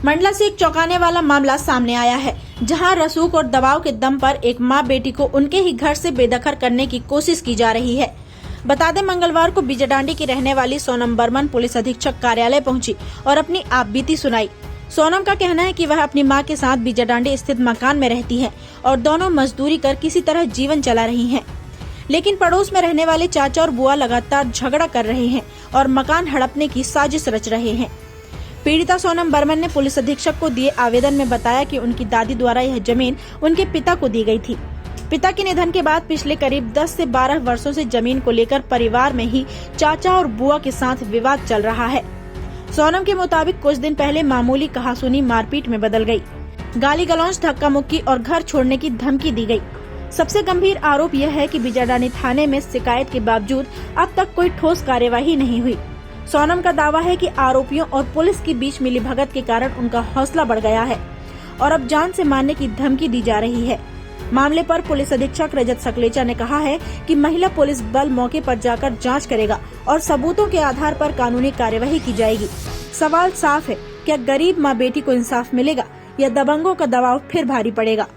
मंडला से एक चौंकाने वाला मामला सामने आया है, जहां रसूख और दबाव के दम पर एक मां बेटी को उनके ही घर से बेदखल करने की कोशिश की जा रही है। बता दें, मंगलवार को बिजडांडी की रहने वाली सोनम बर्मन पुलिस अधीक्षक कार्यालय पहुंची और अपनी आपबीती सुनाई। सोनम का कहना है कि वह अपनी मां के साथ बिजडांडी स्थित मकान में रहती है और दोनों मजदूरी कर किसी तरह जीवन चला रही हैं। लेकिन पड़ोस में रहने वाले चाचा और बुआ लगातार झगड़ा कर रहे हैं और मकान हड़पने की साजिश रच रहे हैं। पीड़िता सोनम बर्मन ने पुलिस अधीक्षक को दिए आवेदन में बताया कि उनकी दादी द्वारा यह जमीन उनके पिता को दी गई थी। पिता के निधन के बाद पिछले करीब 10 से 12 वर्षों से जमीन को लेकर परिवार में ही चाचा और बुआ के साथ विवाद चल रहा है। सोनम के मुताबिक कुछ दिन पहले मामूली कहासुनी मारपीट में बदल गई। गाली गलौज, धक्का मुक्की और घर छोड़ने की धमकी दी गई। सबसे गंभीर आरोप यह है कि बिजडांडी थाने में शिकायत के बावजूद अब तक कोई ठोस कार्यवाही नहीं हुई। सोनम का दावा है कि आरोपियों और पुलिस के बीच मिलीभगत के कारण उनका हौसला बढ़ गया है और अब जान से मारने की धमकी दी जा रही है। मामले पर पुलिस अधीक्षक रजत सकलेचा ने कहा है कि महिला पुलिस बल मौके पर जाकर जांच करेगा और सबूतों के आधार पर कानूनी कार्यवाही की जाएगी। सवाल साफ है, क्या गरीब माँ बेटी को इंसाफ मिलेगा या दबंगों का दबाव फिर भारी पड़ेगा?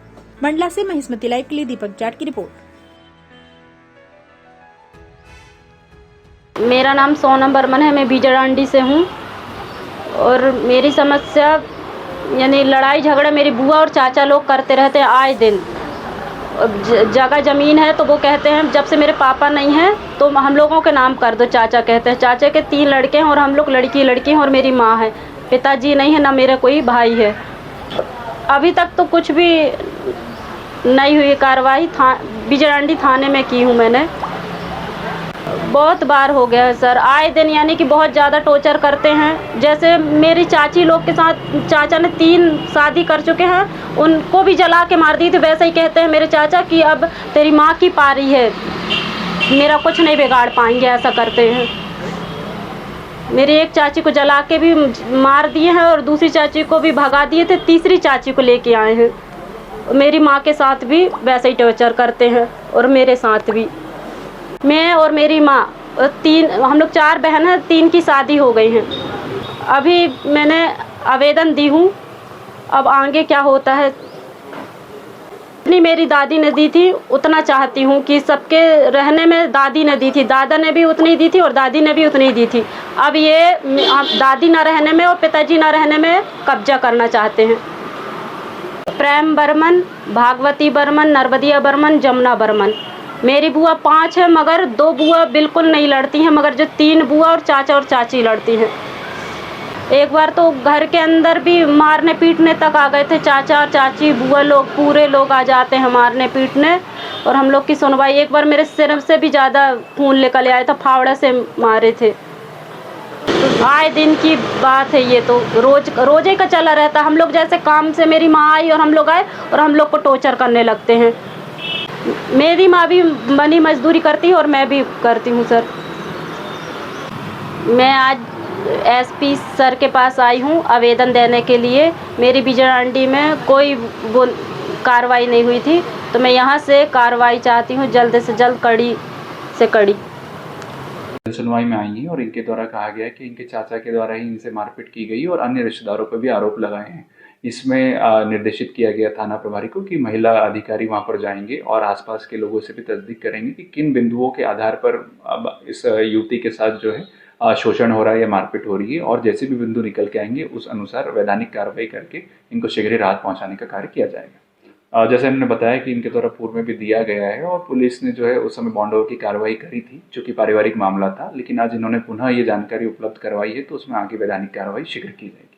मंडला से महिस्मती लाइव के लिए दीपक जाट की रिपोर्ट। मेरा नाम सोनम बर्मन है, मैं बिजडांडी से हूँ और मेरी समस्या यानी लड़ाई झगड़ा मेरी बुआ और चाचा लोग करते रहते हैं आए दिन। जगह ज़मीन है तो वो कहते हैं जब से मेरे पापा नहीं हैं तो हम लोगों के नाम कर दो। चाचा कहते हैं, चाचा के 3 लड़के हैं और हम लोग लड़की हैं और मेरी माँ है। पिताजी नहीं है, ना मेरा कोई भाई है। अभी तक तो कुछ भी नहीं हुई कार्रवाई। बिजडांडी थाने में की हूँ मैंने, बहुत बार हो गया है सर। आए दिन यानी कि बहुत ज़्यादा टॉर्चर करते हैं। जैसे मेरी चाची लोग के साथ चाचा ने 3 शादी कर चुके हैं, उनको भी जला के मार दी थी। वैसे ही कहते हैं मेरे चाचा कि अब तेरी माँ की पारी है, मेरा कुछ नहीं बिगाड़ पाएंगे, ऐसा करते हैं। मेरी एक चाची को जला के भी मार दिए हैं और दूसरी चाची को भी भगा दिए थे, तीसरी चाची को लेके आए हैं। मेरी माँ के साथ भी वैसे ही टॉर्चर करते हैं और मेरे साथ भी। मैं और मेरी माँ हम लोग 4 बहन हैं, 3 की शादी हो गई हैं। अभी मैंने आवेदन दी हूँ, अब आगे क्या होता है। जितनी मेरी दादी ने दी थी उतना चाहती हूँ कि सबके रहने में दादी ने दी थी, दादा ने भी उतनी दी थी और दादी ने भी उतनी दी थी। अब ये दादी ना रहने में और पिताजी ना रहने में कब्जा करना चाहते हैं। प्रेम बर्मन, भागवती बर्मन, नर्मदिया बर्मन, जमुना बर्मन। मेरी बुआ 5 है मगर 2 बुआ बिल्कुल नहीं लड़ती हैं, मगर जो 3 बुआ और चाचा और चाची लड़ती हैं। एक बार तो घर के अंदर भी मारने पीटने तक आ गए थे। चाचा और चाची, बुआ लोग, पूरे लोग आ जाते हैं मारने पीटने और हम लोग की सुनवाई। एक बार मेरे सिर से भी ज़्यादा खून निकल आया था, फावड़े से मारे थे। आए दिन की बात है ये, तो रोजे का चला रहता। हम लोग जैसे काम से मेरी माँ आई और हम लोग आए और हम लोग को टॉर्चर करने लगते हैं। मेरी माँ भी बनी मजदूरी करती है और मैं भी करती हूँ सर। मैं आज एसपी सर के पास आई हूँ आवेदन देने के लिए। मेरी बिजडांडी में कोई कार्रवाई नहीं हुई थी, तो मैं यहाँ से कार्रवाई चाहती हूँ, जल्द से जल्द, कड़ी से कड़ी। सुनवाई में आई हैं और इनके द्वारा कहा गया है कि इनके चाचा के द्वारा ही इनसे मारपीट की गई और अन्य रिश्तेदारों पर भी आरोप लगाए हैं। इसमें निर्देशित किया गया थाना प्रभारी को कि महिला अधिकारी वहां पर जाएंगे और आसपास के लोगों से भी तस्दीक करेंगे कि किन बिंदुओं के आधार पर अब इस युवती के साथ जो है शोषण हो रहा है या मारपीट हो रही है, और जैसे भी बिंदु निकल के आएंगे उस अनुसार वैधानिक कार्रवाई करके इनको शीघ्र ही राहत पहुँचाने का कार्य किया जाएगा। जैसे हमने बताया कि इनके द्वारा पूर्व में भी दिया गया है और पुलिस ने जो है उस समय बॉन्ड ओवर की कार्रवाई करी थी, जो कि पारिवारिक मामला था, लेकिन आज इन्होंने पुनः ये जानकारी उपलब्ध करवाई है तो उसमें आगे वैधानिक कार्रवाई शीघ्र की जाएगी।